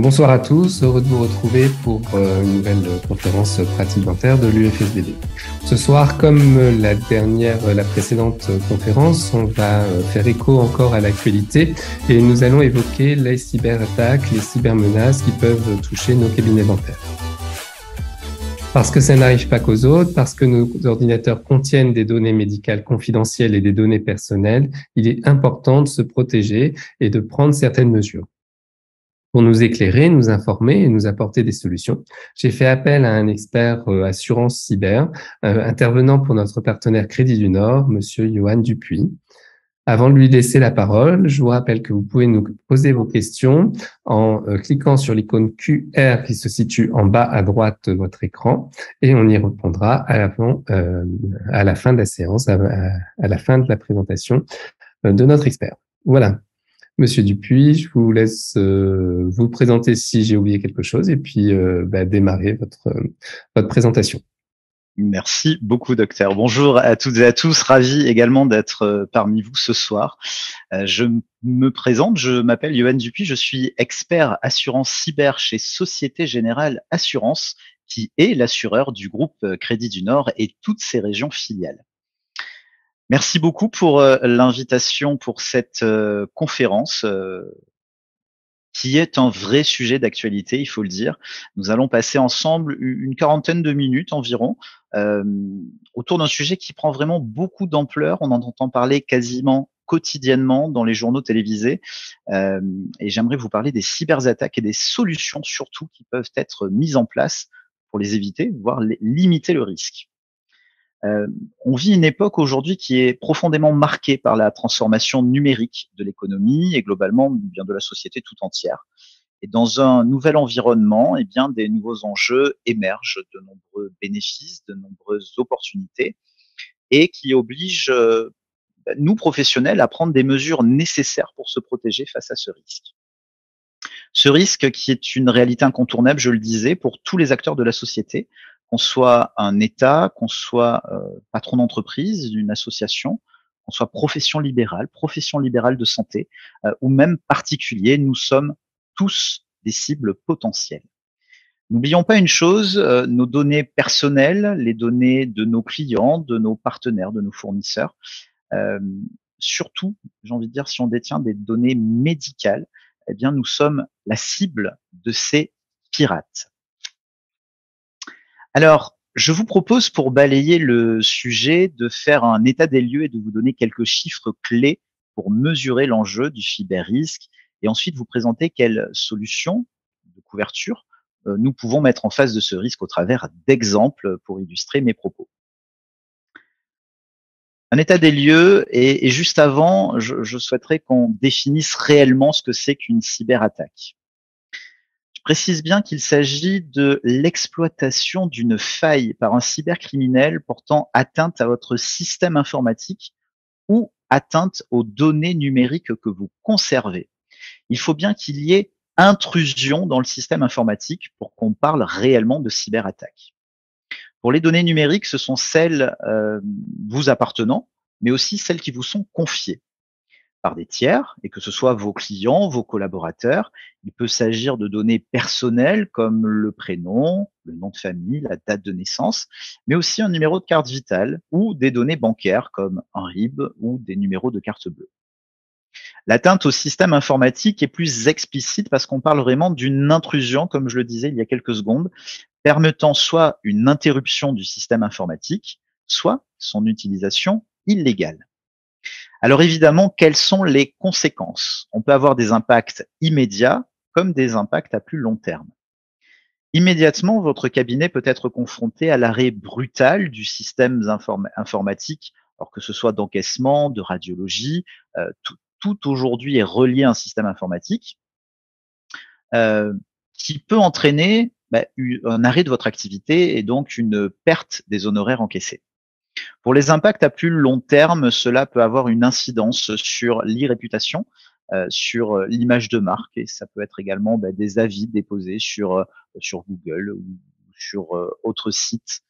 Bonsoir à tous, heureux de vous retrouver pour une nouvelle conférence pratique dentaire de l'UFSBD. Ce soir, comme la précédente conférence, on va faire écho encore à l'actualité et nous allons évoquer les cyberattaques, les cybermenaces qui peuvent toucher nos cabinets dentaires. Parce que ça n'arrive pas qu'aux autres, parce que nos ordinateurs contiennent des données médicales confidentielles et des données personnelles, il est important de se protéger et de prendre certaines mesures. Pour nous éclairer, nous informer et nous apporter des solutions, j'ai fait appel à un expert assurance cyber, intervenant pour notre partenaire Crédit du Nord, Monsieur Johan Dupuis. Avant de lui laisser la parole, je vous rappelle que vous pouvez nous poser vos questions en cliquant sur l'icône QR qui se situe en bas à droite de votre écran et on y répondra à la fin de la séance, à la fin de la présentation de notre expert. Voilà. Monsieur Dupuis, je vous laisse vous présenter si j'ai oublié quelque chose et puis démarrer votre présentation. Merci beaucoup, docteur. Bonjour à toutes et à tous. Ravi également d'être parmi vous ce soir. Je me présente, je m'appelle Johan Dupuis, je suis expert assurance cyber chez Société Générale Assurance, qui est l'assureur du groupe Crédit du Nord et toutes ses régions filiales. Merci beaucoup pour l'invitation pour cette conférence qui est un vrai sujet d'actualité, il faut le dire. Nous allons passer ensemble une quarantaine de minutes environ autour d'un sujet qui prend vraiment beaucoup d'ampleur. On en entend parler quasiment quotidiennement dans les journaux télévisés. Et j'aimerais vous parler des cyberattaques et des solutions surtout qui peuvent être mises en place pour les éviter, voire limiter le risque. On vit une époque aujourd'hui qui est profondément marquée par la transformation numérique de l'économie et globalement bien de la société tout entière. Et dans un nouvel environnement, eh bien, des nouveaux enjeux émergent, de nombreux bénéfices, de nombreuses opportunités, et qui obligent nous professionnels à prendre des mesures nécessaires pour se protéger face à ce risque. Ce risque qui est une réalité incontournable, je le disais, pour tous les acteurs de la société, qu'on soit un État, qu'on soit patron d'entreprise, d'une association, qu'on soit profession libérale de santé, ou même particulier, nous sommes tous des cibles potentielles. N'oublions pas une chose, nos données personnelles, les données de nos clients, de nos partenaires, de nos fournisseurs, surtout, j'ai envie de dire, si on détient des données médicales, eh bien, nous sommes la cible de ces pirates. Alors, je vous propose, pour balayer le sujet, de faire un état des lieux et de vous donner quelques chiffres clés pour mesurer l'enjeu du cyber-risque et ensuite vous présenter quelles solutions de couverture nous pouvons mettre en face de ce risque au travers d'exemples pour illustrer mes propos. Un état des lieux et juste avant, je souhaiterais qu'on définisse réellement ce que c'est qu'une cyberattaque. Je précise bien qu'il s'agit de l'exploitation d'une faille par un cybercriminel portant atteinte à votre système informatique ou atteinte aux données numériques que vous conservez. Il faut bien qu'il y ait intrusion dans le système informatique pour qu'on parle réellement de cyberattaque. Pour les données numériques, ce sont celles vous appartenant, mais aussi celles qui vous sont confiées par des tiers, et que ce soit vos clients, vos collaborateurs. Il peut s'agir de données personnelles comme le prénom, le nom de famille, la date de naissance, mais aussi un numéro de carte vitale ou des données bancaires comme un RIB ou des numéros de carte bleue. L'atteinte au système informatique est plus explicite parce qu'on parle vraiment d'une intrusion, comme je le disais il y a quelques secondes, permettant soit une interruption du système informatique, soit son utilisation illégale. Alors évidemment, quelles sont les conséquences? On peut avoir des impacts immédiats comme des impacts à plus long terme. Immédiatement, votre cabinet peut être confronté à l'arrêt brutal du système informatique, alors que ce soit d'encaissement, de radiologie, tout aujourd'hui est relié à un système informatique qui peut entraîner un arrêt de votre activité et donc une perte des honoraires encaissés. Pour les impacts à plus long terme, cela peut avoir une incidence sur l'e-réputation, sur l'image de marque, et ça peut être également des avis déposés sur Google ou sur autres sites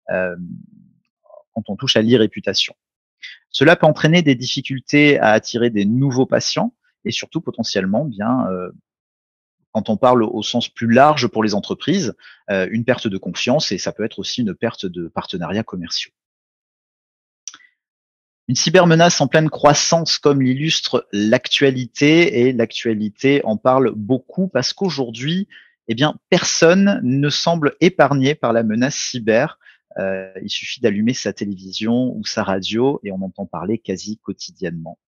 quand on touche à l'e-réputation. Cela peut entraîner des difficultés à attirer des nouveaux patients et surtout potentiellement quand on parle au sens plus large pour les entreprises, une perte de confiance et ça peut être aussi une perte de partenariats commerciaux. Une cybermenace en pleine croissance comme l'illustre l'actualité, et l'actualité en parle beaucoup parce qu'aujourd'hui, eh bien, personne ne semble épargné par la menace cyber. Il suffit d'allumer sa télévision ou sa radio et on entend parler quasi quotidiennement.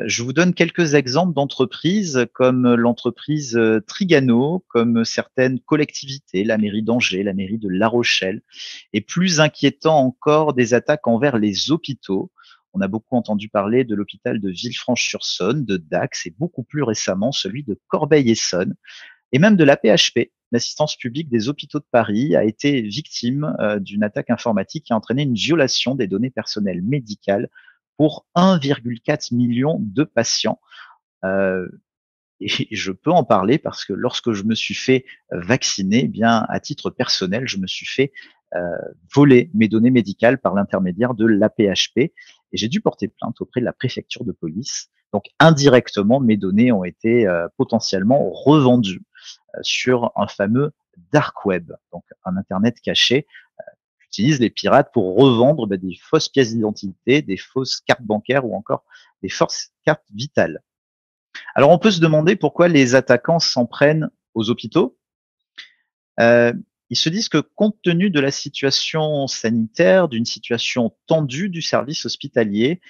Je vous donne quelques exemples d'entreprises comme l'entreprise Trigano, comme certaines collectivités, la mairie d'Angers, la mairie de La Rochelle, et plus inquiétant encore, des attaques envers les hôpitaux. On a beaucoup entendu parler de l'hôpital de Villefranche-sur-Saône, de Dax, et beaucoup plus récemment celui de Corbeil-Essonnes, et même de l'AP-HP. L'Assistance publique des hôpitaux de Paris a été victime d'une attaque informatique qui a entraîné une violation des données personnelles médicales pour 1,4 million de patients. Et je peux en parler parce que lorsque je me suis fait vacciner, eh bien à titre personnel, je me suis fait voler mes données médicales par l'intermédiaire de l'AP-HP et j'ai dû porter plainte auprès de la préfecture de police. Donc indirectement, mes données ont été potentiellement revendues sur un fameux dark web, donc un internet caché qu'utilisent les pirates pour revendre des fausses pièces d'identité, des fausses cartes bancaires ou encore des fausses cartes vitales. Alors on peut se demander pourquoi les attaquants s'en prennent aux hôpitaux. Ils se disent que compte tenu de la situation sanitaire, d'une situation tendue du service hospitalier,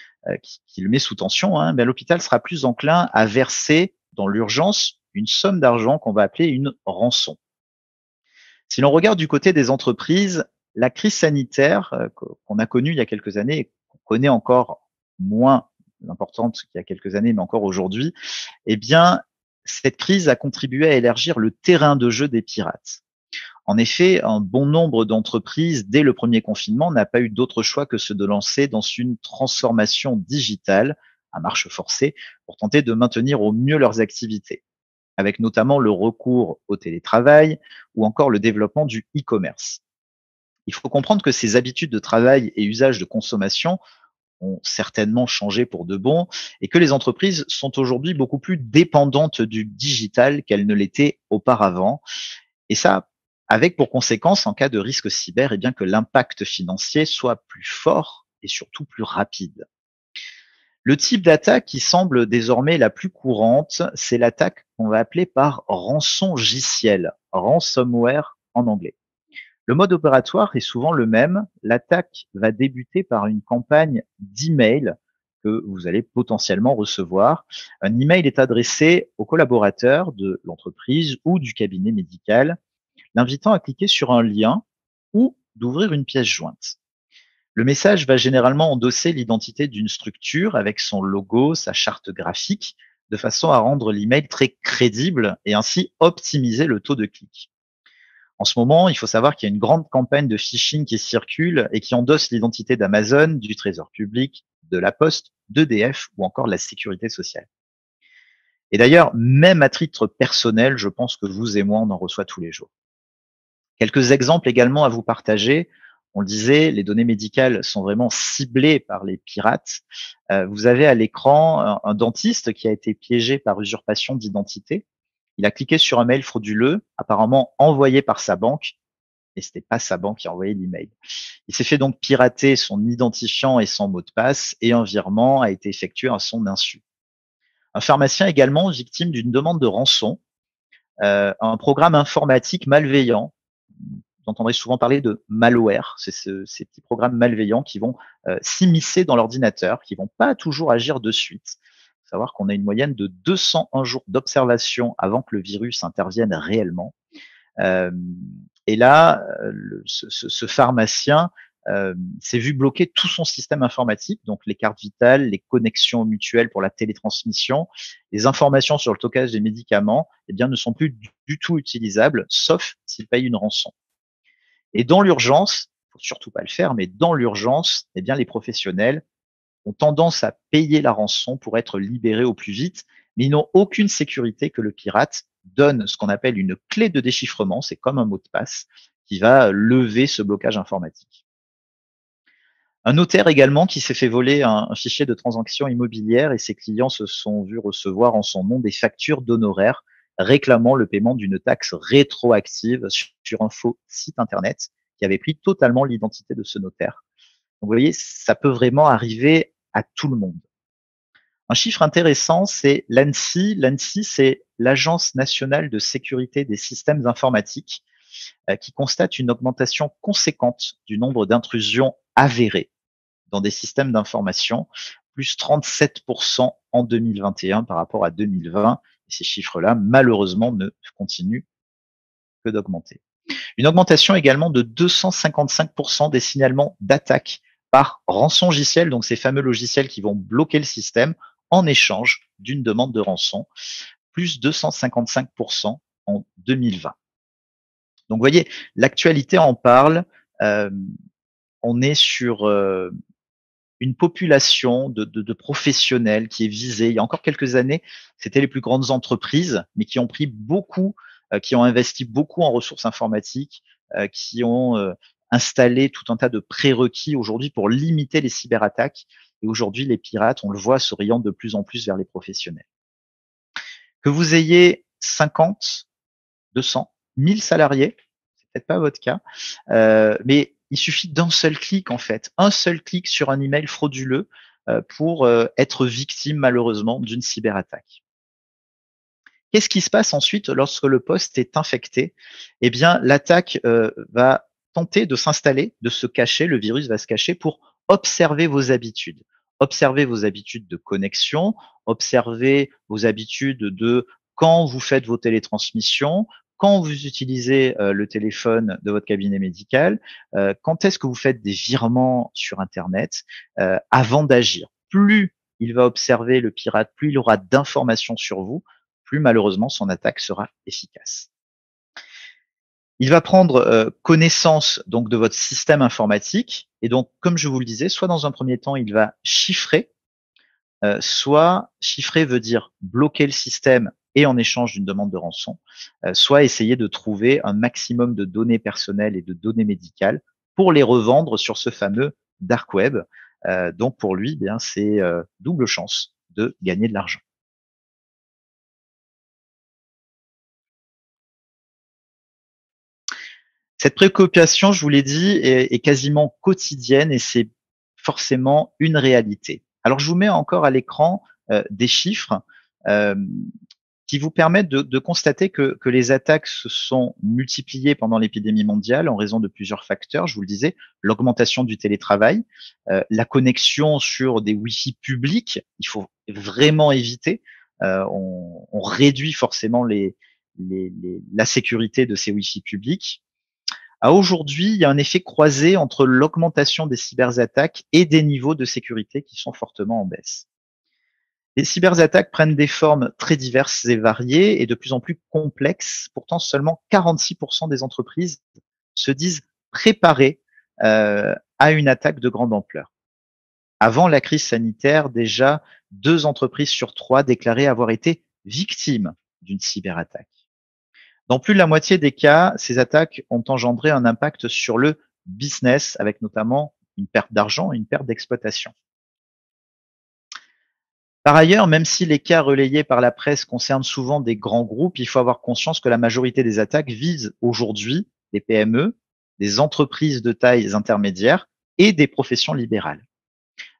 qui le met sous tension, l'hôpital sera plus enclin à verser dans l'urgence une somme d'argent qu'on va appeler une rançon. Si l'on regarde du côté des entreprises, la crise sanitaire qu'on a connue il y a quelques années et qu'on connaît encore moins importante qu'il y a quelques années, mais encore aujourd'hui, eh bien, cette crise a contribué à élargir le terrain de jeu des pirates. En effet, un bon nombre d'entreprises, dès le premier confinement, n'a pas eu d'autre choix que de lancer dans une transformation digitale à marche forcée pour tenter de maintenir au mieux leurs activités, avec notamment le recours au télétravail ou encore le développement du e-commerce. Il faut comprendre que ces habitudes de travail et usages de consommation ont certainement changé pour de bon et que les entreprises sont aujourd'hui beaucoup plus dépendantes du digital qu'elles ne l'étaient auparavant. Et ça, avec pour conséquence, en cas de risque cyber, eh bien que l'impact financier soit plus fort et surtout plus rapide. Le type d'attaque qui semble désormais la plus courante, c'est l'attaque qu'on va appeler par rançongiciel, ransomware en anglais. Le mode opératoire est souvent le même. L'attaque va débuter par une campagne d'email que vous allez potentiellement recevoir. Un email est adressé aux collaborateurs de l'entreprise ou du cabinet médical, l'invitant à cliquer sur un lien ou d'ouvrir une pièce jointe. Le message va généralement endosser l'identité d'une structure avec son logo, sa charte graphique, de façon à rendre l'email très crédible et ainsi optimiser le taux de clic. En ce moment, il faut savoir qu'il y a une grande campagne de phishing qui circule et qui endosse l'identité d'Amazon, du Trésor public, de la Poste, d'EDF ou encore de la Sécurité sociale. Et d'ailleurs, même à titre personnel, je pense que vous et moi, on en reçoit tous les jours. Quelques exemples également à vous partager. On le disait, les données médicales sont vraiment ciblées par les pirates. Vous avez à l'écran un dentiste qui a été piégé par usurpation d'identité. Il a cliqué sur un mail frauduleux, apparemment envoyé par sa banque, et c'était pas sa banque qui a envoyé l'email. Il s'est fait donc pirater son identifiant et son mot de passe, et un virement a été effectué à son insu. Un pharmacien également victime d'une demande de rançon, un programme informatique malveillant. Vous entendrez souvent parler de malware, c'est ces petits programmes malveillants qui vont s'immiscer dans l'ordinateur, qui vont pas toujours agir de suite. Il faut savoir qu'on a une moyenne de 201 jours d'observation avant que le virus intervienne réellement. Et là, ce pharmacien s'est vu bloquer tout son système informatique, donc les cartes vitales, les connexions mutuelles pour la télétransmission, les informations sur le stockage des médicaments, eh bien, ne sont plus du tout utilisables, sauf s'il paye une rançon. Et dans l'urgence, faut surtout pas le faire, mais dans l'urgence, eh bien, les professionnels ont tendance à payer la rançon pour être libérés au plus vite, mais ils n'ont aucune sécurité que le pirate donne ce qu'on appelle une clé de déchiffrement, c'est comme un mot de passe, qui va lever ce blocage informatique. Un notaire également qui s'est fait voler un fichier de transaction immobilière et ses clients se sont vus recevoir en son nom des factures d'honoraires réclamant le paiement d'une taxe rétroactive sur un faux site internet qui avait pris totalement l'identité de ce notaire. Donc, vous voyez, ça peut vraiment arriver à tout le monde. Un chiffre intéressant, c'est l'ANSSI. L'ANSSI, c'est l'Agence nationale de sécurité des systèmes informatiques, qui constate une augmentation conséquente du nombre d'intrusions avérées dans des systèmes d'information, plus 37% en 2021 par rapport à 2020. Et ces chiffres-là, malheureusement, ne continuent que d'augmenter. Une augmentation également de 255% des signalements d'attaques par rançongiciel, donc ces fameux logiciels qui vont bloquer le système en échange d'une demande de rançon, plus 255% en 2020. Donc, vous voyez, l'actualité en parle. On est sur une population de professionnels qui est visée. Il y a encore quelques années, c'était les plus grandes entreprises, mais qui ont pris beaucoup, qui ont investi beaucoup en ressources informatiques, qui ont installé tout un tas de prérequis aujourd'hui pour limiter les cyberattaques. Et aujourd'hui, les pirates, on le voit, s'orientent de plus en plus vers les professionnels. Que vous ayez 50, 200, 1000 salariés, c'est peut-être pas votre cas, mais il suffit d'un seul clic en fait, un seul clic sur un email frauduleux pour être victime malheureusement d'une cyberattaque. Qu'est-ce qui se passe ensuite lorsque le poste est infecté? Eh bien, l'attaque va tenter de s'installer, de se cacher, le virus va se cacher pour observer vos habitudes. Observer vos habitudes de connexion, observer vos habitudes de quand vous faites vos télétransmissions, quand vous utilisez le téléphone de votre cabinet médical, quand est-ce que vous faites des virements sur Internet avant d'agir. Plus il va observer le pirate, plus il aura d'informations sur vous, plus malheureusement son attaque sera efficace. Il va prendre connaissance donc de votre système informatique et donc, comme je vous le disais, soit dans un premier temps, il va chiffrer, soit chiffrer veut dire bloquer le système et en échange d'une demande de rançon, soit essayer de trouver un maximum de données personnelles et de données médicales pour les revendre sur ce fameux dark web. Donc pour lui, bien c'est double chance de gagner de l'argent. Cette préoccupation, je vous l'ai dit, est quasiment quotidienne et c'est forcément une réalité. Alors, je vous mets encore à l'écran des chiffres qui vous permettent de constater que les attaques se sont multipliées pendant l'épidémie mondiale en raison de plusieurs facteurs. Je vous le disais, l'augmentation du télétravail, la connexion sur des Wi-Fi publics, il faut vraiment éviter. On réduit forcément la sécurité de ces Wi-Fi publics. À aujourd'hui, il y a un effet croisé entre l'augmentation des cyberattaques et des niveaux de sécurité qui sont fortement en baisse. Les cyberattaques prennent des formes très diverses et variées et de plus en plus complexes. Pourtant, seulement 46% des entreprises se disent préparées à une attaque de grande ampleur. Avant la crise sanitaire, déjà 2 entreprises sur 3 déclaraient avoir été victimes d'une cyberattaque. Dans plus de la moitié des cas, ces attaques ont engendré un impact sur le business, avec notamment une perte d'argent et une perte d'exploitation. Par ailleurs, même si les cas relayés par la presse concernent souvent des grands groupes, il faut avoir conscience que la majorité des attaques visent aujourd'hui des PME, des entreprises de tailles intermédiaires et des professions libérales.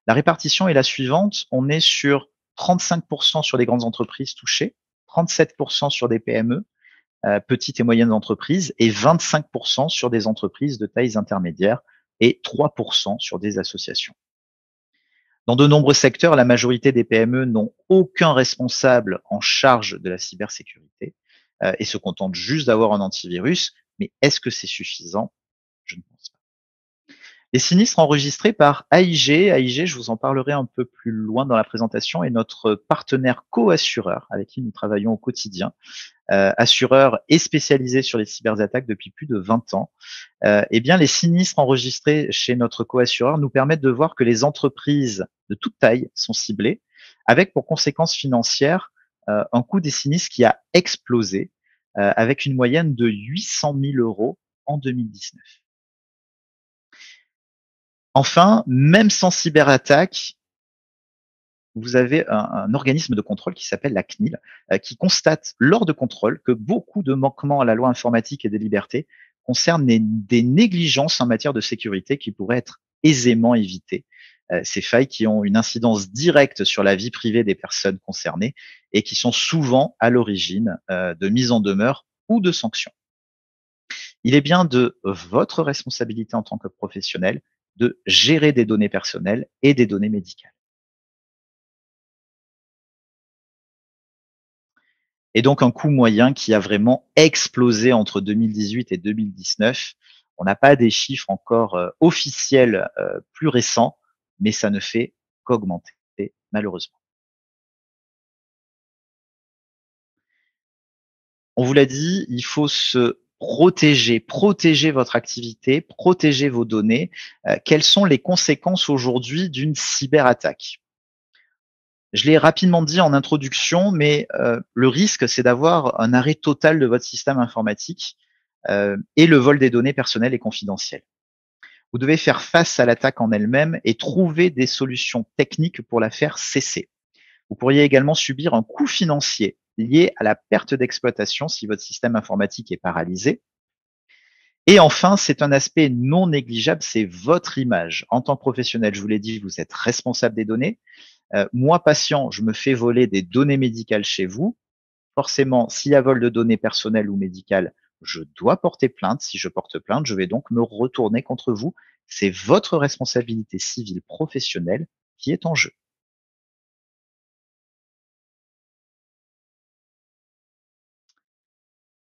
La répartition est la suivante. On est sur 35% sur des grandes entreprises touchées, 37% sur des PME, petites et moyennes entreprises, et 25% sur des entreprises de tailles intermédiaires et 3% sur des associations. Dans de nombreux secteurs, la majorité des PME n'ont aucun responsable en charge de la cybersécurité et se contentent juste d'avoir un antivirus. Mais est-ce que c'est suffisant? Je ne pense pas. Les sinistres enregistrés par AIG, je vous en parlerai un peu plus loin dans la présentation, est notre partenaire co-assureur avec qui nous travaillons au quotidien. Assureur et spécialisé sur les cyberattaques depuis plus de 20 ans. Eh bien, les sinistres enregistrés chez notre co-assureur nous permettent de voir que les entreprises de toute taille sont ciblées, avec pour conséquence financière un coût des sinistres qui a explosé, avec une moyenne de 800 000 € en 2019. Enfin, même sans cyberattaque, vous avez un organisme de contrôle qui s'appelle la CNIL, qui constate lors de contrôle que beaucoup de manquements à la loi informatique et des libertés concernent des négligences en matière de sécurité qui pourraient être aisément évitées. Ces failles qui ont une incidence directe sur la vie privée des personnes concernées et qui sont souvent à l'origine de mises en demeure ou de sanctions. Il est bien de votre responsabilité en tant que professionnel de gérer des données personnelles et des données médicales. Et donc un coût moyen qui a vraiment explosé entre 2018 et 2019. On n'a pas des chiffres encore officiels plus récents, mais ça ne fait qu'augmenter, malheureusement. On vous l'a dit, il faut se protéger votre activité, protéger vos données. Quelles sont les conséquences aujourd'hui d'une cyberattaque? Je l'ai rapidement dit en introduction, mais le risque, c'est d'avoir un arrêt total de votre système informatique et le vol des données personnelles et confidentielles. Vous devez faire face à l'attaque en elle-même et trouver des solutions techniques pour la faire cesser. Vous pourriez également subir un coût financier lié à la perte d'exploitation si votre système informatique est paralysé. Et enfin, c'est un aspect non négligeable, c'est votre image. En tant que professionnel, je vous l'ai dit, vous êtes responsable des données. Moi, patient, je me fais voler des données médicales chez vous. Forcément, s'il y a vol de données personnelles ou médicales, je dois porter plainte. Si je porte plainte, je vais donc me retourner contre vous. C'est votre responsabilité civile professionnelle qui est en jeu.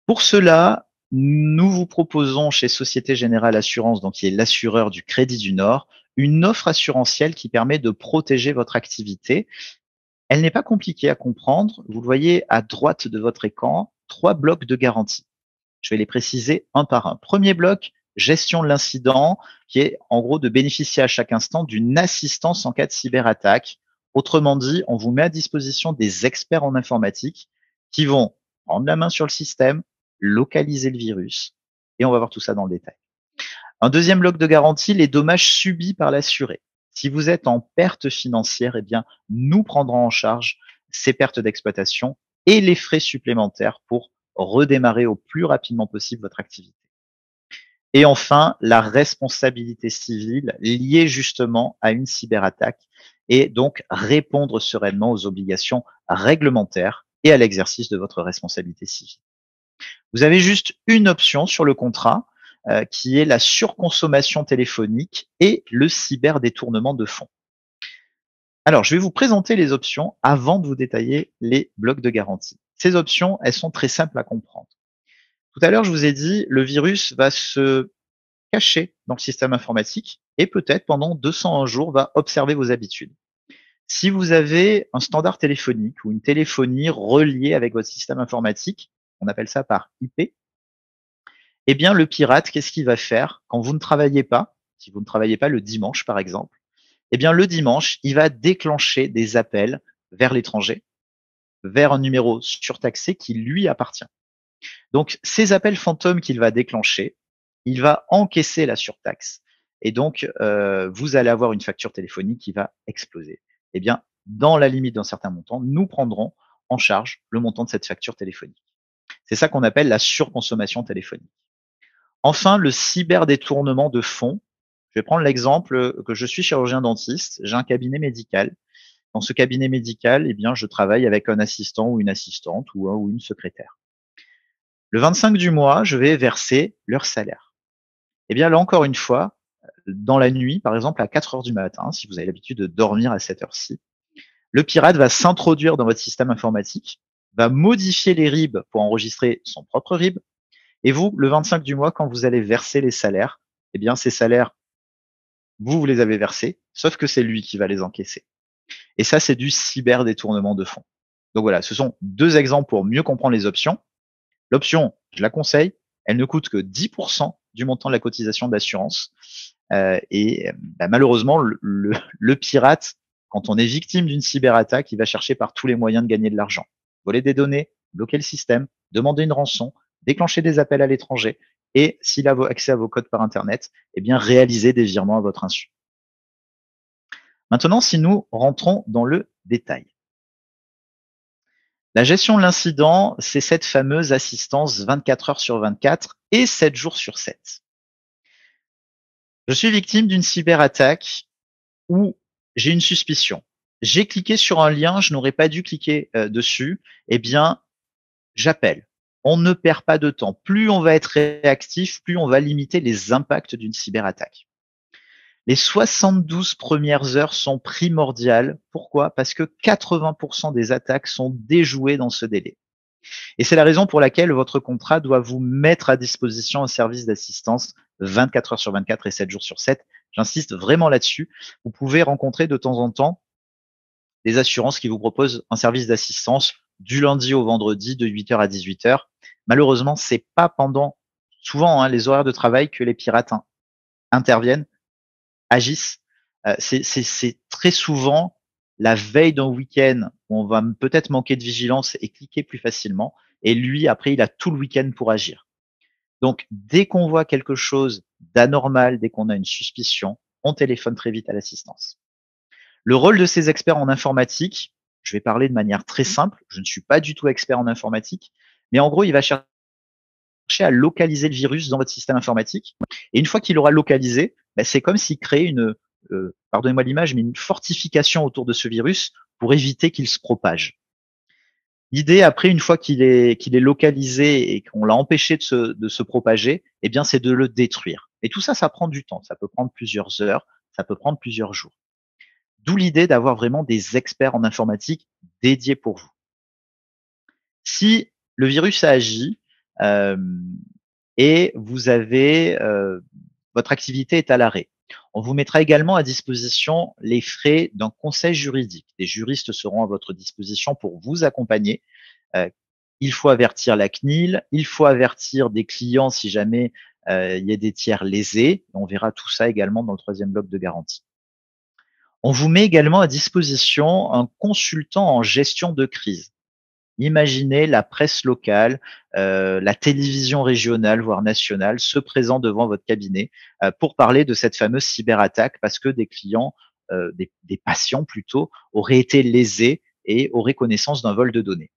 Pour cela, nous vous proposons chez Société Générale Assurance, donc qui est l'assureur du Crédit du Nord, une offre assurantielle qui permet de protéger votre activité. Elle n'est pas compliquée à comprendre. Vous le voyez à droite de votre écran, 3 blocs de garantie. Je vais les préciser un par un. Premier bloc, gestion de l'incident, qui est en gros de bénéficier à chaque instant d'une assistance en cas de cyberattaque. Autrement dit, on vous met à disposition des experts en informatique qui vont prendre la main sur le système, localiser le virus, et on va voir tout ça dans le détail. Un deuxième bloc de garantie, les dommages subis par l'assuré. Si vous êtes en perte financière, eh bien, nous prendrons en charge ces pertes d'exploitation et les frais supplémentaires pour redémarrer au plus rapidement possible votre activité. Et enfin, la responsabilité civile liée justement à une cyberattaque et donc répondre sereinement aux obligations réglementaires et à l'exercice de votre responsabilité civile. Vous avez juste une option sur le contrat qui est la surconsommation téléphonique et le cyberdétournement de fonds. Alors, je vais vous présenter les options avant de vous détailler les blocs de garantie. Ces options, elles sont très simples à comprendre. Tout à l'heure, je vous ai dit, le virus va se cacher dans le système informatique et peut-être pendant 201 jours va observer vos habitudes. Si vous avez un standard téléphonique ou une téléphonie reliée avec votre système informatique, on appelle ça par IP, eh bien, le pirate, qu'est-ce qu'il va faire quand vous ne travaillez pas, si vous ne travaillez pas le dimanche, par exemple, eh bien, le dimanche, il va déclencher des appels vers l'étranger, vers un numéro surtaxé qui lui appartient. Donc, ces appels fantômes qu'il va déclencher, il va encaisser la surtaxe. Et donc, vous allez avoir une facture téléphonique qui va exploser. Eh bien, dans la limite d'un certain montant, nous prendrons en charge le montant de cette facture téléphonique. C'est ça qu'on appelle la surconsommation téléphonique. Enfin, le cyberdétournement de fonds. Je vais prendre l'exemple que je suis chirurgien dentiste, j'ai un cabinet médical. Dans ce cabinet médical, eh bien, je travaille avec un assistant ou une assistante ou une secrétaire. Le 25 du mois, je vais verser leur salaire. Eh bien, là encore une fois, dans la nuit, par exemple à 4 heures du matin, si vous avez l'habitude de dormir à cette heure-ci, le pirate va s'introduire dans votre système informatique, va modifier les RIB pour enregistrer son propre RIB. Et vous, le 25 du mois, quand vous allez verser les salaires, eh bien, ces salaires, vous les avez versés, sauf que c'est lui qui va les encaisser. Et ça, c'est du cyberdétournement de fonds. Donc voilà, ce sont 2 exemples pour mieux comprendre les options. L'option, je la conseille, elle ne coûte que 10% du montant de la cotisation d'assurance. Malheureusement, le pirate, quand on est victime d'une cyberattaque, il va chercher par tous les moyens de gagner de l'argent. Voler des données, bloquer le système, demander une rançon, déclencher des appels à l'étranger et, s'il a accès à vos codes par Internet, eh bien, réaliser des virements à votre insu. Maintenant, si nous rentrons dans le détail. La gestion de l'incident, c'est cette fameuse assistance 24 heures sur 24 et 7 jours sur 7. Je suis victime d'une cyberattaque où j'ai une suspicion. J'ai cliqué sur un lien, je n'aurais pas dû cliquer dessus. Eh bien, j'appelle. On ne perd pas de temps. Plus on va être réactif, plus on va limiter les impacts d'une cyberattaque. Les 72 premières heures sont primordiales. Pourquoi? Parce que 80% des attaques sont déjouées dans ce délai. Et c'est la raison pour laquelle votre contrat doit vous mettre à disposition un service d'assistance 24 heures sur 24 et 7 jours sur 7. J'insiste vraiment là-dessus. Vous pouvez rencontrer de temps en temps des assurances qui vous proposent un service d'assistance du lundi au vendredi de 8h à 18h. Malheureusement, c'est pas pendant souvent les horaires de travail que les pirates interviennent, agissent. C'est très souvent la veille d'un week-end où on va peut-être manquer de vigilance et cliquer plus facilement. Et lui, après, il a tout le week-end pour agir. Donc, dès qu'on voit quelque chose d'anormal, dès qu'on a une suspicion, on téléphone très vite à l'assistance. Le rôle de ces experts en informatique, je vais parler de manière très simple, je ne suis pas du tout expert en informatique, mais en gros, il va chercher à localiser le virus dans votre système informatique. Et une fois qu'il l'aura localisé, c'est comme s'il créait une, pardonnez-moi l'image, mais une fortification autour de ce virus pour éviter qu'il se propage. L'idée, après, une fois qu'il est localisé et qu'on l'a empêché de se propager, eh bien, c'est de le détruire. Et tout ça, ça prend du temps. Ça peut prendre plusieurs heures, ça peut prendre plusieurs jours. D'où l'idée d'avoir vraiment des experts en informatique dédiés pour vous. Si le virus a agi et vous avez votre activité est à l'arrêt, on vous mettra également à disposition les frais d'un conseil juridique. Des juristes seront à votre disposition pour vous accompagner. Il faut avertir la CNIL, il faut avertir des clients si jamais il y a des tiers lésés. On verra tout ça également dans le 3e bloc de garantie. On vous met également à disposition un consultant en gestion de crise. Imaginez la presse locale, la télévision régionale, voire nationale, se présent devant votre cabinet pour parler de cette fameuse cyberattaque parce que des clients, des patients plutôt, auraient été lésés et auraient connaissance d'un vol de données.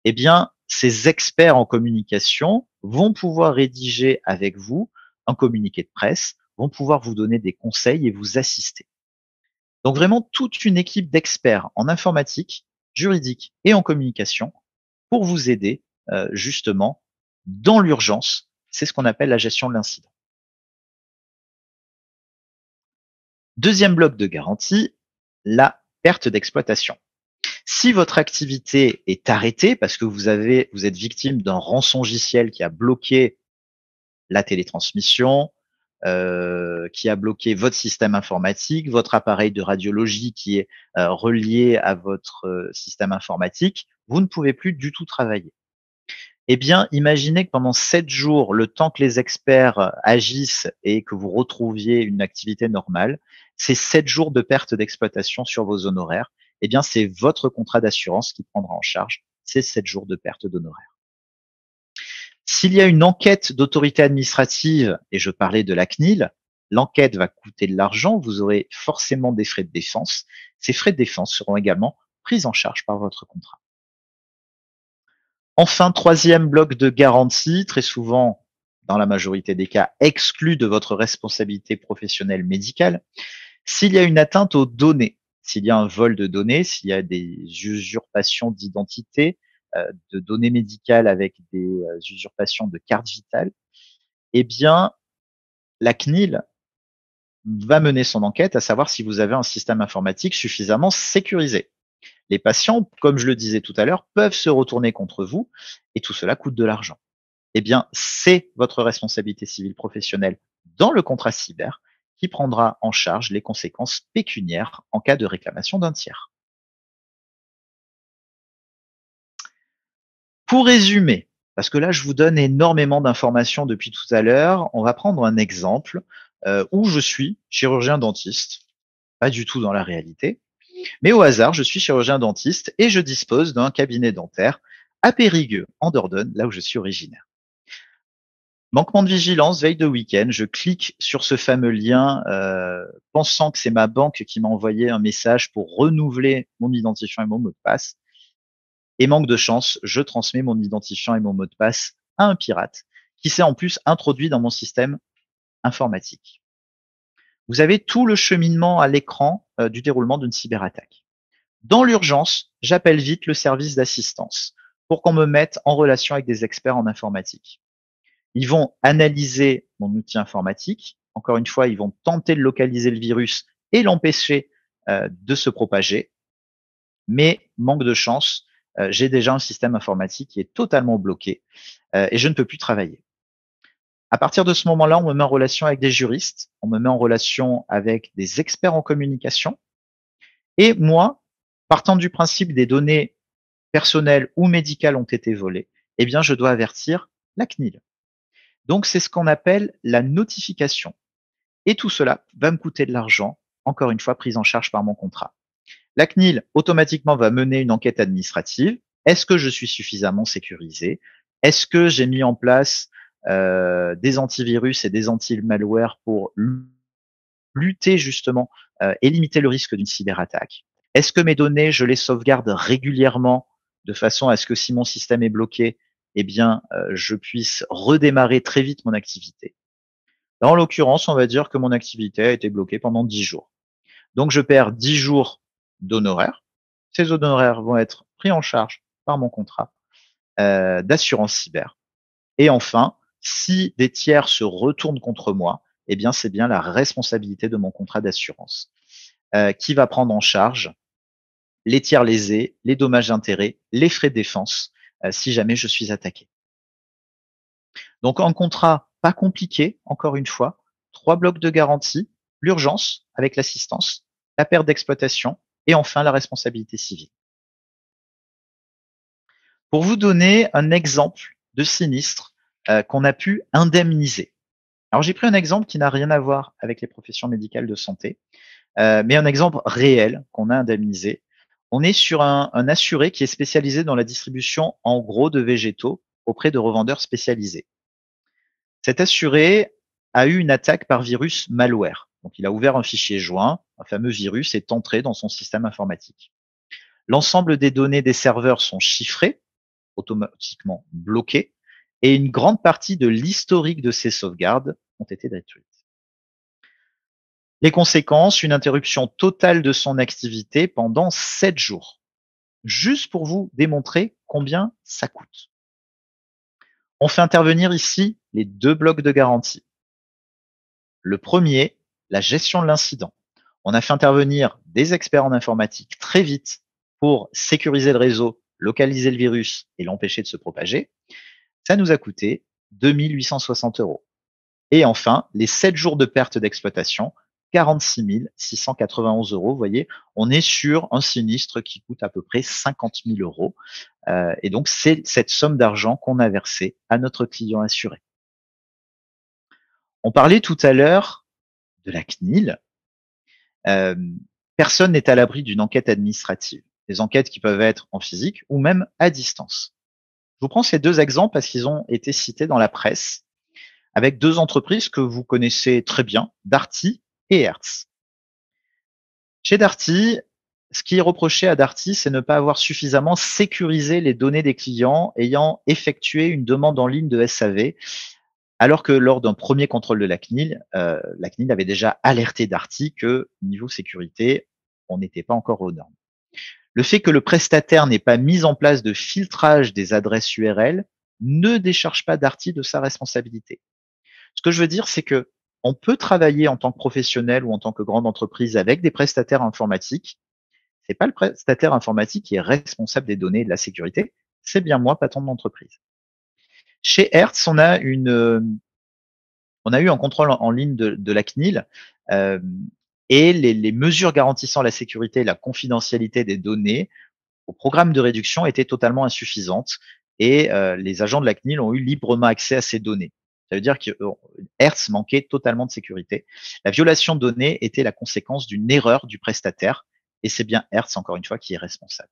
Eh bien, ces experts en communication vont pouvoir rédiger avec vous un communiqué de presse, vont pouvoir vous donner des conseils et vous assister. Donc vraiment toute une équipe d'experts en informatique, juridique et en communication pour vous aider justement dans l'urgence. C'est ce qu'on appelle la gestion de l'incident. 2e bloc de garantie, la perte d'exploitation. Si votre activité est arrêtée parce que vous êtes victime d'un rançongiciel qui a bloqué la télétransmission, qui a bloqué votre système informatique, votre appareil de radiologie qui est relié à votre système informatique, vous ne pouvez plus du tout travailler. Eh bien, imaginez que pendant 7 jours, le temps que les experts agissent et que vous retrouviez une activité normale, c'est 7 jours de perte d'exploitation sur vos honoraires. Eh bien, c'est votre contrat d'assurance qui prendra en charge ces 7 jours de perte d'honoraires. S'il y a une enquête d'autorité administrative, et je parlais de la CNIL, l'enquête va coûter de l'argent, vous aurez forcément des frais de défense. Ces frais de défense seront également pris en charge par votre contrat. Enfin, 3e bloc de garantie, très souvent, dans la majorité des cas, exclu de votre responsabilité professionnelle médicale. S'il y a une atteinte aux données, s'il y a un vol de données, s'il y a des usurpations d'identité, de données médicales avec des usurpations de carte vitale, eh bien, la CNIL va mener son enquête à savoir si vous avez un système informatique suffisamment sécurisé. Les patients, comme je le disais tout à l'heure, peuvent se retourner contre vous et tout cela coûte de l'argent. Eh bien, c'est votre responsabilité civile professionnelle dans le contrat cyber qui prendra en charge les conséquences pécuniaires en cas de réclamation d'un tiers. Pour résumer, parce que là, je vous donne énormément d'informations depuis tout à l'heure, on va prendre un exemple où je suis chirurgien dentiste, pas du tout dans la réalité, mais au hasard, je suis chirurgien dentiste et je dispose d'un cabinet dentaire à Périgueux, en Dordogne, là où je suis originaire. Manquement de vigilance, veille de week-end, je clique sur ce fameux lien pensant que c'est ma banque qui m'a envoyé un message pour renouveler mon identifiant et mon mot de passe. Et manque de chance, je transmets mon identifiant et mon mot de passe à un pirate qui s'est en plus introduit dans mon système informatique. Vous avez tout le cheminement à l'écran du déroulement d'une cyberattaque. Dans l'urgence, j'appelle vite le service d'assistance pour qu'on me mette en relation avec des experts en informatique. Ils vont analyser mon outil informatique. Encore une fois, ils vont tenter de localiser le virus et l'empêcher de se propager. Mais manque de chance, j'ai déjà un système informatique qui est totalement bloqué et je ne peux plus travailler. À partir de ce moment-là, on me met en relation avec des juristes, on me met en relation avec des experts en communication. Et moi, partant du principe des données personnelles ou médicales ont été volées, eh bien, je dois avertir la CNIL. Donc, c'est ce qu'on appelle la notification. Et tout cela va me coûter de l'argent, encore une fois, prise en charge par mon contrat. La CNIL, automatiquement, va mener une enquête administrative. Est-ce que je suis suffisamment sécurisé? Est-ce que j'ai mis en place des antivirus et des anti-malware pour lutter justement et limiter le risque d'une cyberattaque? Est-ce que mes données, je les sauvegarde régulièrement de façon à ce que si mon système est bloqué, eh bien, je puisse redémarrer très vite mon activité? Là, en l'occurrence, on va dire que mon activité a été bloquée pendant 10 jours. Donc, je perds 10 jours d'honoraires. Ces honoraires vont être pris en charge par mon contrat d'assurance cyber. Et enfin, si des tiers se retournent contre moi, eh bien, c'est bien la responsabilité de mon contrat d'assurance qui va prendre en charge les tiers lésés, les dommages d'intérêt, les frais de défense si jamais je suis attaqué. Donc, un contrat pas compliqué, encore une fois, 3 blocs de garantie, l'urgence avec l'assistance, la perte d'exploitation et enfin la responsabilité civile. Pour vous donner un exemple de sinistre qu'on a pu indemniser. Alors j'ai pris un exemple qui n'a rien à voir avec les professions médicales de santé, mais un exemple réel qu'on a indemnisé. On est sur un assuré qui est spécialisé dans la distribution en gros de végétaux auprès de revendeurs spécialisés. Cet assuré a eu une attaque par virus malware. Donc il a ouvert un fichier joint, un fameux virus est entré dans son système informatique. L'ensemble des données des serveurs sont chiffrées, automatiquement bloquées, et une grande partie de l'historique de ces sauvegardes ont été détruites. Les conséquences, une interruption totale de son activité pendant 7 jours. Juste pour vous démontrer combien ça coûte. On fait intervenir ici les 2 blocs de garantie. Le premier, la gestion de l'incident. On a fait intervenir des experts en informatique très vite pour sécuriser le réseau, localiser le virus et l'empêcher de se propager. Ça nous a coûté 2 860 €. Et enfin, les 7 jours de perte d'exploitation, 46 691 €. Vous voyez, on est sur un sinistre qui coûte à peu près 50 000 €. Et donc, c'est cette somme d'argent qu'on a versée à notre client assuré. On parlait tout à l'heure de la CNIL. Personne n'est à l'abri d'une enquête administrative. Des enquêtes qui peuvent être en physique ou même à distance. Je vous prends ces 2 exemples parce qu'ils ont été cités dans la presse avec 2 entreprises que vous connaissez très bien, Darty et Hertz. Chez Darty, ce qui est reproché à Darty, c'est ne pas avoir suffisamment sécurisé les données des clients ayant effectué une demande en ligne de SAV, alors que lors d'un premier contrôle de la CNIL avait déjà alerté Darty que niveau sécurité, on n'était pas encore aux normes. Le fait que le prestataire n'ait pas mis en place de filtrage des adresses URL ne décharge pas Darty de sa responsabilité. Ce que je veux dire, c'est que on peut travailler en tant que professionnel ou en tant que grande entreprise avec des prestataires informatiques. C'est pas le prestataire informatique qui est responsable des données et de la sécurité, c'est bien moi, patron de l'entreprise. Chez Hertz, on a eu un contrôle en ligne de la CNIL et les mesures garantissant la sécurité et la confidentialité des données au programme de réduction étaient totalement insuffisantes et les agents de la CNIL ont eu librement accès à ces données. Ça veut dire que Hertz manquait totalement de sécurité. La violation de données était la conséquence d'une erreur du prestataire et c'est bien Hertz, encore une fois, qui est responsable.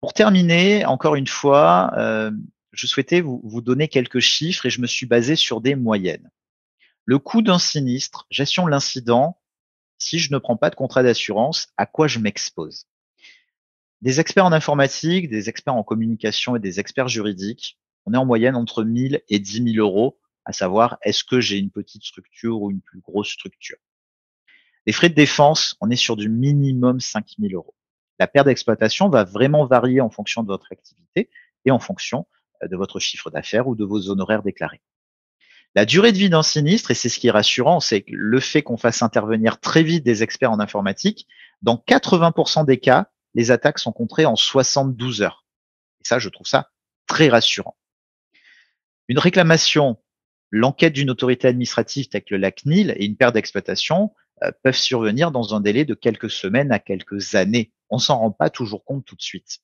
Pour terminer, encore une fois, je souhaitais vous donner quelques chiffres et je me suis basé sur des moyennes. Le coût d'un sinistre, gestion de l'incident, si je ne prends pas de contrat d'assurance, à quoi je m'expose? Des experts en informatique, des experts en communication et des experts juridiques, on est en moyenne entre 1000 et 10 000 euros, à savoir est-ce que j'ai une petite structure ou une plus grosse structure. Les frais de défense, on est sur du minimum 5 000 euros. La perte d'exploitation va vraiment varier en fonction de votre activité et en fonction de votre chiffre d'affaires ou de vos honoraires déclarés. La durée de vie d'un sinistre, et c'est ce qui est rassurant, c'est que le fait qu'on fasse intervenir très vite des experts en informatique, dans 80% des cas, les attaques sont contrées en 72 heures. Et ça, je trouve ça très rassurant. Une réclamation, l'enquête d'une autorité administrative telle que la CNIL et une perte d'exploitation peuvent survenir dans un délai de quelques semaines à quelques années. On s'en rend pas toujours compte tout de suite.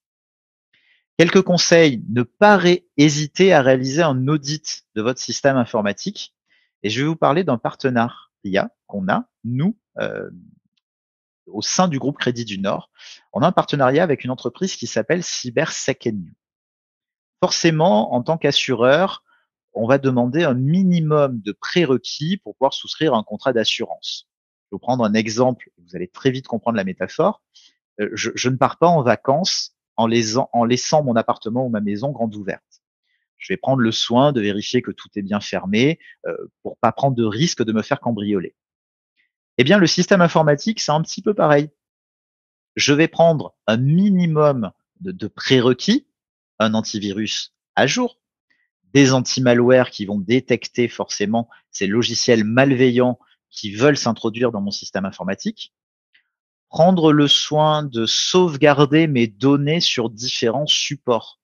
Quelques conseils, ne pas hésiter à réaliser un audit de votre système informatique. Et je vais vous parler d'un partenariat qu'on a, nous, au sein du groupe Crédit du Nord. On a un partenariat avec une entreprise qui s'appelle CyberSecNU. Forcément, en tant qu'assureur, on va demander un minimum de prérequis pour pouvoir souscrire un contrat d'assurance. Je vais vous prendre un exemple, vous allez très vite comprendre la métaphore. Je ne pars pas en vacances en laissant mon appartement ou ma maison grande ouverte. Je vais prendre le soin de vérifier que tout est bien fermé pour pas prendre de risque de me faire cambrioler. Eh bien, le système informatique, c'est un petit peu pareil. Je vais prendre un minimum de prérequis, un antivirus à jour, des anti-malware qui vont détecter forcément ces logiciels malveillants qui veulent s'introduire dans mon système informatique, prendre le soin de sauvegarder mes données sur différents supports.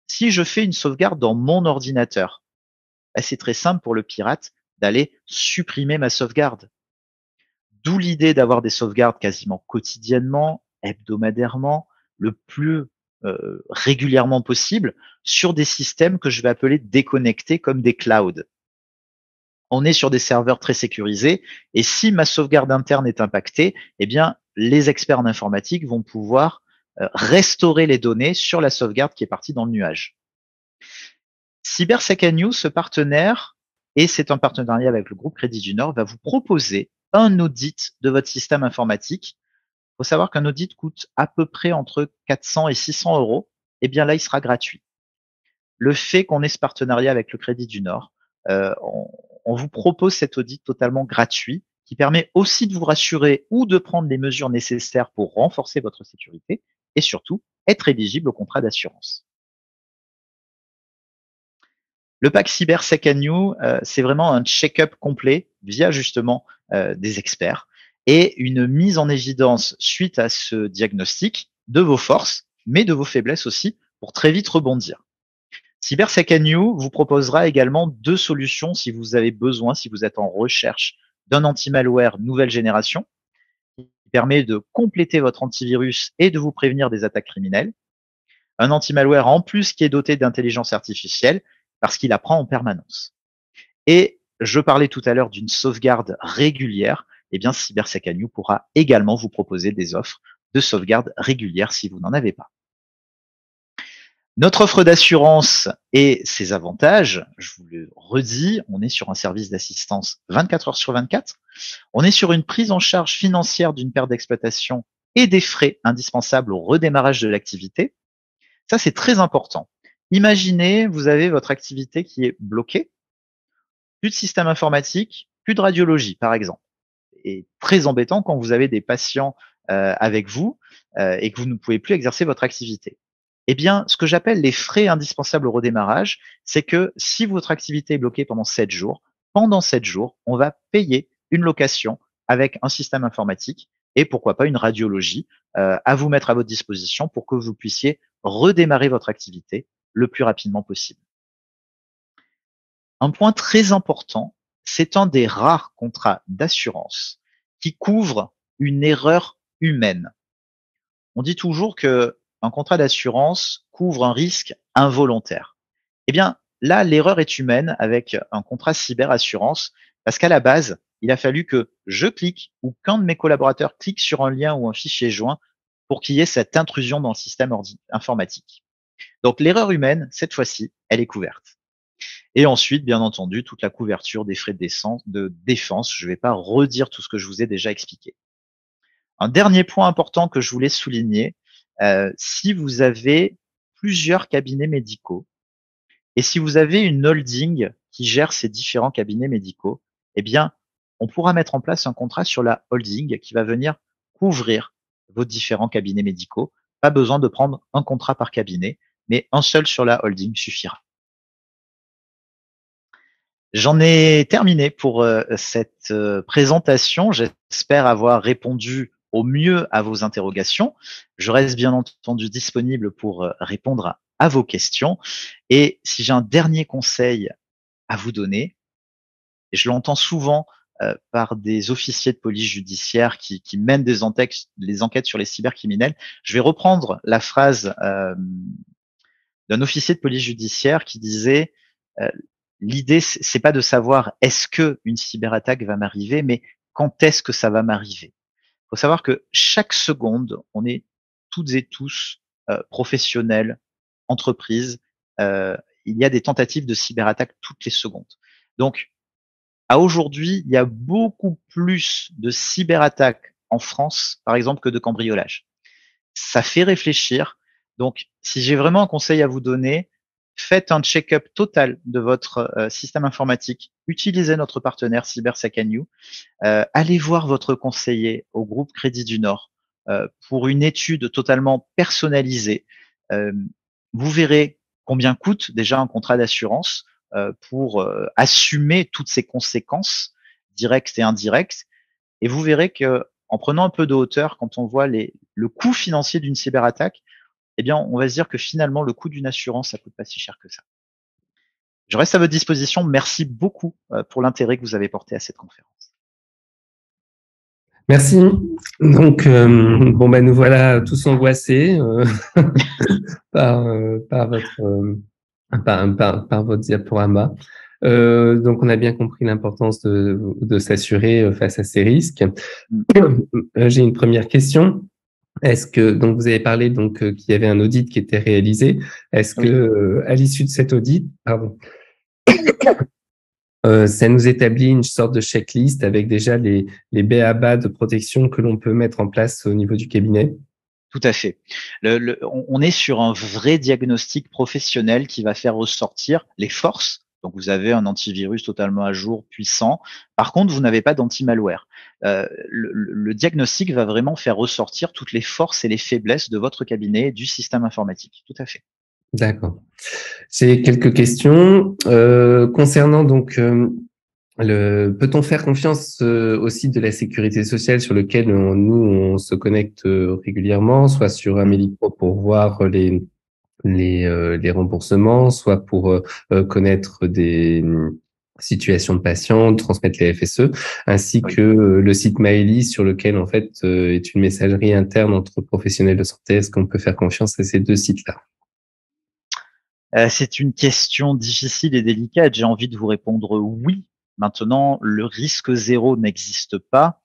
Si je fais une sauvegarde dans mon ordinateur, c'est très simple pour le pirate d'aller supprimer ma sauvegarde. D'où l'idée d'avoir des sauvegardes quasiment quotidiennement, hebdomadairement, le plus régulièrement possible sur des systèmes que je vais appeler déconnectés comme des clouds. On est sur des serveurs très sécurisés et si ma sauvegarde interne est impactée, eh bien, les experts en informatique vont pouvoir restaurer les données sur la sauvegarde qui est partie dans le nuage. CyberSecNU, ce partenaire, et c'est un partenariat avec le groupe Crédit du Nord, va vous proposer un audit de votre système informatique. Il faut savoir qu'un audit coûte à peu près entre 400 et 600 euros. Eh bien là, il sera gratuit. Le fait qu'on ait ce partenariat avec le Crédit du Nord, on vous propose cet audit totalement gratuit qui permet aussi de vous rassurer ou de prendre les mesures nécessaires pour renforcer votre sécurité et surtout être éligible au contrat d'assurance. Le pack CyberSecNU, c'est vraiment un check-up complet via justement des experts et une mise en évidence suite à ce diagnostic de vos forces, mais de vos faiblesses aussi, pour très vite rebondir. CyberSecNU vous proposera également 2 solutions si vous avez besoin, si vous êtes en recherche d'un anti-malware nouvelle génération, qui permet de compléter votre antivirus et de vous prévenir des attaques criminelles. Un anti-malware en plus qui est doté d'intelligence artificielle parce qu'il apprend en permanence. Et je parlais tout à l'heure d'une sauvegarde régulière. Eh bien, CyberSecNU pourra également vous proposer des offres de sauvegarde régulière si vous n'en avez pas. Notre offre d'assurance et ses avantages, je vous le redis, on est sur un service d'assistance 24 heures sur 24. On est sur une prise en charge financière d'une perte d'exploitation et des frais indispensables au redémarrage de l'activité. Ça, c'est très important. Imaginez, vous avez votre activité qui est bloquée, plus de système informatique, plus de radiologie, par exemple. Et très embêtant quand vous avez des patients avec vous et que vous ne pouvez plus exercer votre activité. Eh bien, ce que j'appelle les frais indispensables au redémarrage, c'est que si votre activité est bloquée pendant 7 jours, pendant 7 jours, on va payer une location avec un système informatique et pourquoi pas une radiologie à vous mettre à votre disposition pour que vous puissiez redémarrer votre activité le plus rapidement possible. Un point très important, c'est un des rares contrats d'assurance qui couvre une erreur humaine. On dit toujours que un contrat d'assurance couvre un risque involontaire. Eh bien, là, l'erreur est humaine avec un contrat cyberassurance parce qu'à la base, il a fallu que je clique ou qu'un de mes collaborateurs clique sur un lien ou un fichier joint pour qu'il y ait cette intrusion dans le système informatique. Donc l'erreur humaine, cette fois-ci, elle est couverte. Et ensuite, bien entendu, toute la couverture des frais de défense. Je ne vais pas redire tout ce que je vous ai déjà expliqué. Un dernier point important que je voulais souligner, si vous avez plusieurs cabinets médicaux et si vous avez une holding qui gère ces différents cabinets médicaux, eh bien, on pourra mettre en place un contrat sur la holding qui va venir couvrir vos différents cabinets médicaux. Pas besoin de prendre un contrat par cabinet, mais un seul sur la holding suffira. J'en ai terminé pour cette présentation. J'espère avoir répondu au mieux à vos interrogations. Je reste bien entendu disponible pour répondre à vos questions. Et si j'ai un dernier conseil à vous donner, et je l'entends souvent par des officiers de police judiciaire qui mènent les enquêtes sur les cybercriminels, je vais reprendre la phrase d'un officier de police judiciaire qui disait l'idée, c'est pas de savoir est-ce que une cyberattaque va m'arriver, mais quand est-ce que ça va m'arriver. Il faut savoir que chaque seconde, on est toutes et tous professionnels, entreprises. Il y a des tentatives de cyberattaque toutes les secondes. Donc, à aujourd'hui, il y a beaucoup plus de cyberattaques en France, par exemple, que de cambriolages. Ça fait réfléchir. Donc, si j'ai vraiment un conseil à vous donner, faites un check-up total de votre système informatique. Utilisez notre partenaire CyberSec&You. Allez voir votre conseiller au groupe Crédit du Nord pour une étude totalement personnalisée. Vous verrez combien coûte déjà un contrat d'assurance pour assumer toutes ces conséquences directes et indirectes. Et vous verrez que en prenant un peu de hauteur, quand on voit le coût financier d'une cyberattaque, eh bien, on va se dire que finalement, le coût d'une assurance, ça coûte pas si cher que ça. Je reste à votre disposition. Merci beaucoup pour l'intérêt que vous avez porté à cette conférence. Merci. Donc, nous voilà tous angoissés par votre diaporama. Donc, on a bien compris l'importance de s'assurer face à ces risques. J'ai une première question. Est-ce que donc vous avez parlé donc qu'il y avait un audit qui était réalisé. Est-ce que à l'issue de cet audit, ça nous établit une sorte de checklist avec déjà les b.a.-ba de protection que l'on peut mettre en place au niveau du cabinet? Tout à fait. On est sur un vrai diagnostic professionnel qui va faire ressortir les forces. Donc, vous avez un antivirus totalement à jour, puissant. Par contre, vous n'avez pas d'anti-malware. Le diagnostic va vraiment faire ressortir toutes les forces et les faiblesses de votre cabinet et du système informatique. Tout à fait. D'accord. J'ai quelques questions concernant donc peut-on faire confiance au site de la sécurité sociale sur lequel on se connecte régulièrement, soit sur Amélie-Pro pour voir les remboursements, soit pour connaître des situations de patients, transmettre les FSE, ainsi que le site Maëlys sur lequel en fait est une messagerie interne entre professionnels de santé. Est-ce qu'on peut faire confiance à ces deux sites-là? C'est une question difficile et délicate. J'ai envie de vous répondre oui. Maintenant, le risque zéro n'existe pas.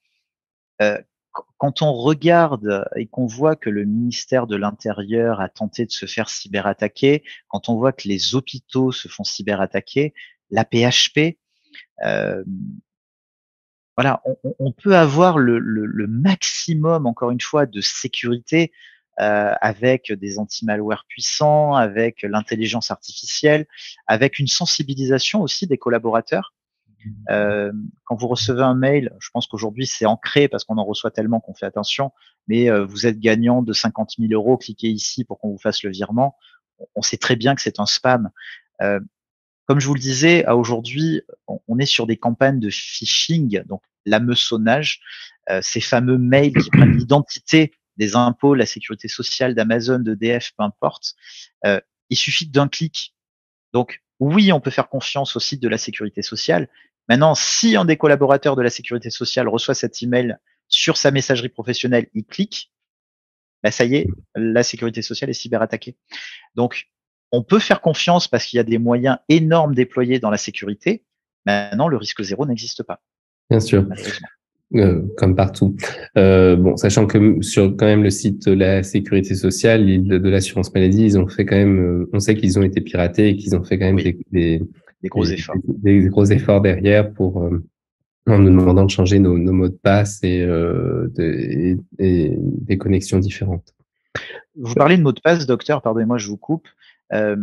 Quand on regarde et qu'on voit que le ministère de l'Intérieur a tenté de se faire cyberattaquer, quand on voit que les hôpitaux se font cyberattaquer, la PHP, voilà, on peut avoir le maximum, encore une fois, de sécurité avec des anti-malware puissants, avec l'intelligence artificielle, avec une sensibilisation aussi des collaborateurs. Quand vous recevez un mail, je pense qu'aujourd'hui c'est ancré parce qu'on en reçoit tellement qu'on fait attention, mais vous êtes gagnant de 50 000 €, cliquez ici pour qu'on vous fasse le virement. On sait très bien que c'est un spam. Comme je vous le disais, à aujourd'hui, on est sur des campagnes de phishing, donc l'hameçonnage, ces fameux mails qui prennent l'identité des impôts, la sécurité sociale, d'Amazon, d'EDF, peu importe. Il suffit d'un clic. Donc oui, on peut faire confiance au site de la sécurité sociale. Maintenant, si un des collaborateurs de la sécurité sociale reçoit cet email sur sa messagerie professionnelle, il clique, bah ça y est, la sécurité sociale est cyberattaquée. Donc, on peut faire confiance parce qu'il y a des moyens énormes déployés dans la sécurité. Maintenant, le risque zéro n'existe pas. Bien sûr. comme partout. Bon, sachant que sur quand même le site de la sécurité sociale, de l'assurance maladie, ils ont fait quand même, on sait qu'ils ont été piratés et qu'ils ont fait quand même Oui, des gros efforts. des gros efforts derrière pour en nous demandant de changer nos mots de passe et des connexions différentes. Vous parlez de mots de passe, docteur, pardonnez-moi, je vous coupe. Euh,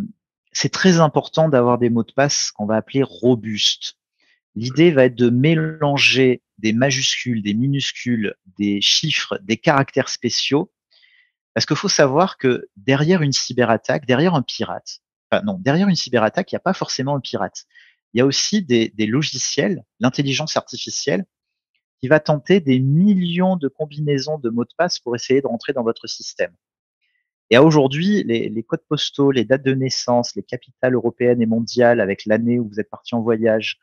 c'est très important d'avoir des mots de passe qu'on va appeler robustes. L'idée va être de mélanger des majuscules, des minuscules, des chiffres, des caractères spéciaux, parce qu'il faut savoir que derrière une cyberattaque, derrière un pirate, enfin non, derrière une cyberattaque, il n'y a pas forcément un pirate. Il y a aussi des logiciels, l'intelligence artificielle, qui va tenter des millions de combinaisons de mots de passe pour essayer de rentrer dans votre système. Et à aujourd'hui, les codes postaux, les dates de naissance, les capitales européennes et mondiales avec l'année où vous êtes parti en voyage,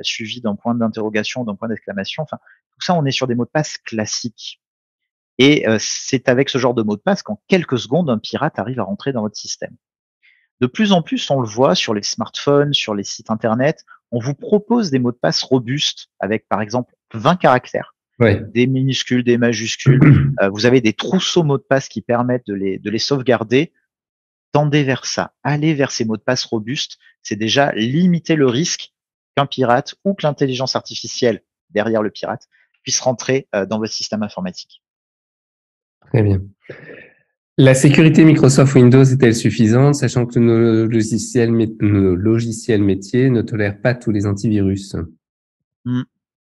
suivi d'un point d'interrogation, d'un point d'exclamation, enfin, tout ça, on est sur des mots de passe classiques. Et c'est avec ce genre de mots de passe qu'en quelques secondes, un pirate arrive à rentrer dans votre système. De plus en plus, on le voit sur les smartphones, sur les sites internet, on vous propose des mots de passe robustes avec, par exemple, 20 caractères. Ouais. Des minuscules, des majuscules. Vous avez des trousseaux mots de passe qui permettent de les sauvegarder. Tendez vers ça. Allez vers ces mots de passe robustes. C'est déjà limiter le risque qu'un pirate ou que l'intelligence artificielle derrière le pirate puisse rentrer dans votre système informatique. Très bien. La sécurité Microsoft Windows est-elle suffisante, sachant que nos logiciels métiers ne tolèrent pas tous les antivirus?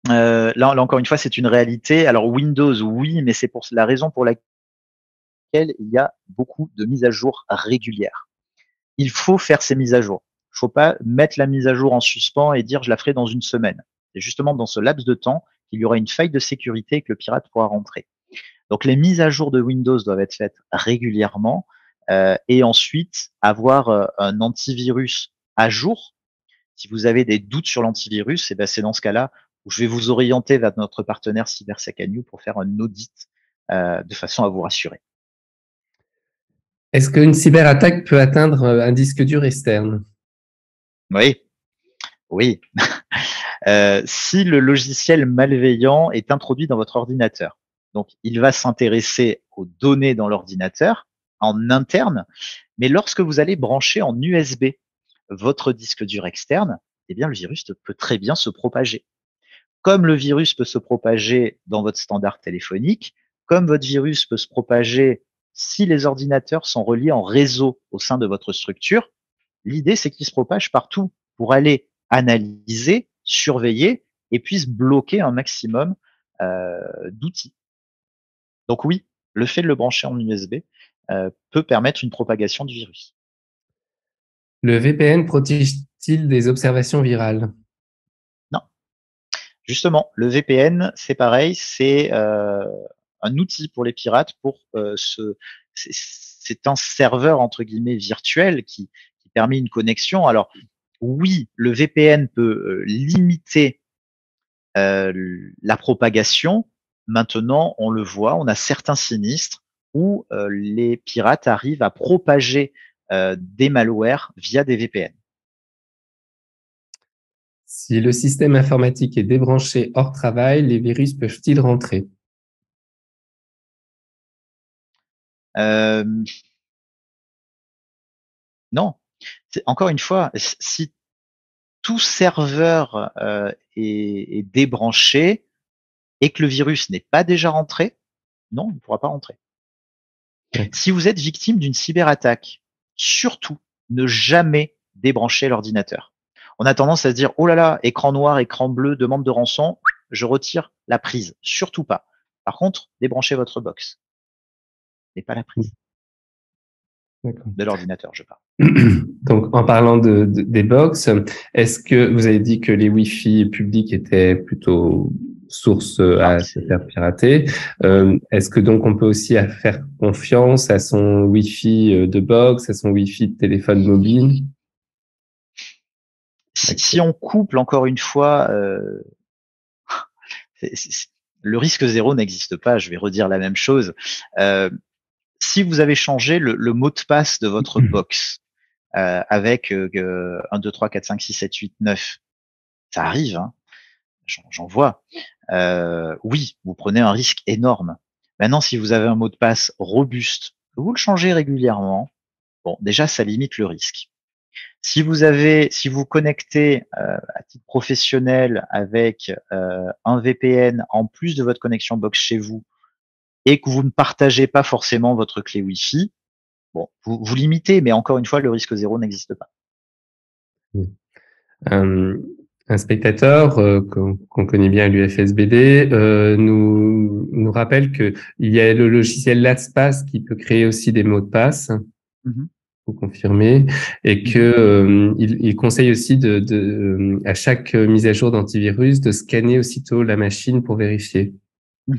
Là, encore une fois, c'est une réalité. Alors Windows, oui, mais c'est pour la raison pour laquelle il y a beaucoup de mises à jour régulières. Il faut faire ces mises à jour. Il ne faut pas mettre la mise à jour en suspens et dire je la ferai dans une semaine. C'est justement dans ce laps de temps qu'il y aura une faille de sécurité et que le pirate pourra rentrer. Donc les mises à jour de Windows doivent être faites régulièrement et ensuite avoir un antivirus à jour. Si vous avez des doutes sur l'antivirus, eh ben c'est dans ce cas-là où je vais vous orienter vers notre partenaire CyberSecAnew pour faire un audit de façon à vous rassurer. Est-ce qu'une cyberattaque peut atteindre un disque dur externe? Oui, oui. Si le logiciel malveillant est introduit dans votre ordinateur, donc il va s'intéresser aux données dans l'ordinateur en interne, mais lorsque vous allez brancher en USB votre disque dur externe, eh bien le virus peut très bien se propager. Comme le virus peut se propager dans votre standard téléphonique, comme votre virus peut se propager si les ordinateurs sont reliés en réseau au sein de votre structure, l'idée c'est qu'il se propage partout pour aller analyser, surveiller et puisse bloquer un maximum d'outils. Donc oui, le fait de le brancher en USB peut permettre une propagation du virus. Le VPN protège-t-il des observations virales? Non. Justement, le VPN, c'est pareil, c'est un outil pour les pirates pour c'est un serveur entre guillemets virtuel qui permet une connexion. Alors oui, le VPN peut limiter la propagation. Maintenant, on le voit, on a certains sinistres où les pirates arrivent à propager des malwares via des VPN. Si le système informatique est débranché hors travail, les virus peuvent-ils rentrer? Non. Encore une fois, si tout serveur est débranché et que le virus n'est pas déjà rentré, non, il ne pourra pas rentrer. Si vous êtes victime d'une cyberattaque, surtout ne jamais débrancher l'ordinateur. On a tendance à se dire oh là là, écran noir, écran bleu, demande de rançon, je retire la prise. Surtout pas. Par contre, débranchez votre box, mais pas la prise. De l'ordinateur, je parle. Donc, en parlant des box, est-ce que vous avez dit que les Wi-Fi publics étaient plutôt source à se faire pirater? Est-ce que donc on peut aussi faire confiance à son Wi-Fi de box, à son Wi-Fi de téléphone mobile? Si on couple encore une fois, le risque zéro n'existe pas. Je vais redire la même chose. Si vous avez changé le mot de passe de votre box avec 1, 2, 3, 4, 5, 6, 7, 8, 9, ça arrive, hein, j'en vois. oui, vous prenez un risque énorme. Maintenant, si vous avez un mot de passe robuste, vous le changez régulièrement, bon, déjà, ça limite le risque. Si vous connectez à titre professionnel avec un VPN en plus de votre connexion box chez vous et que vous ne partagez pas forcément votre clé Wi-Fi, bon, vous limitez, mais encore une fois, le risque zéro n'existe pas. Un spectateur qu'on connaît bien à l'UFSBD nous rappelle que il y a le logiciel LastPass qui peut créer aussi des mots de passe. Faut confirmer, et que il conseille aussi à chaque mise à jour d'antivirus de scanner aussitôt la machine pour vérifier. Oui,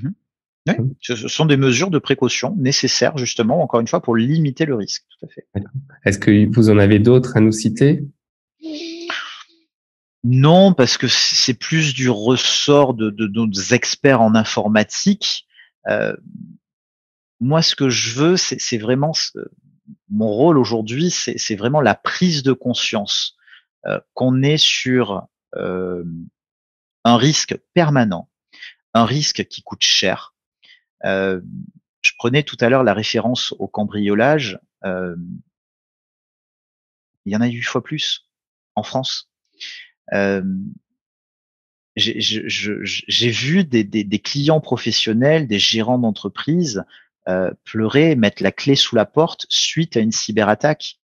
ce sont des mesures de précaution nécessaires justement, encore une fois, pour limiter le risque. Tout à fait. Est-ce que vous en avez d'autres à nous citer? Non, parce que c'est plus du ressort de nos experts en informatique. Moi, ce que je veux, c'est vraiment mon rôle aujourd'hui, c'est vraiment la prise de conscience qu'on est sur un risque permanent, un risque qui coûte cher. Je prenais tout à l'heure la référence au cambriolage. Il y en a 8 fois plus en France. J'ai vu des clients professionnels, des gérants d'entreprise pleurer, mettre la clé sous la porte suite à une cyberattaque.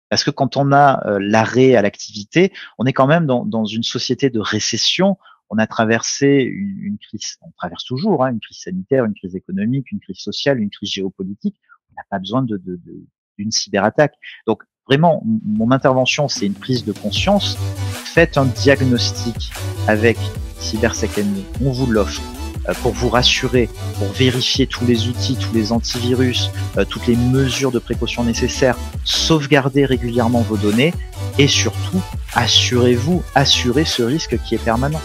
Parce que quand on a l'arrêt à l'activité, on est quand même dans une société de récession. On a traversé une crise, on traverse toujours une crise sanitaire, une crise économique, une crise sociale, une crise géopolitique. On n'a pas besoin d'une cyberattaque. Donc vraiment, mon intervention, c'est une prise de conscience. Faites un diagnostic avec CyberSecNU, on vous l'offre pour vous rassurer, pour vérifier tous les outils, tous les antivirus, toutes les mesures de précaution nécessaires, sauvegardez régulièrement vos données et surtout, assurez ce risque qui est permanent.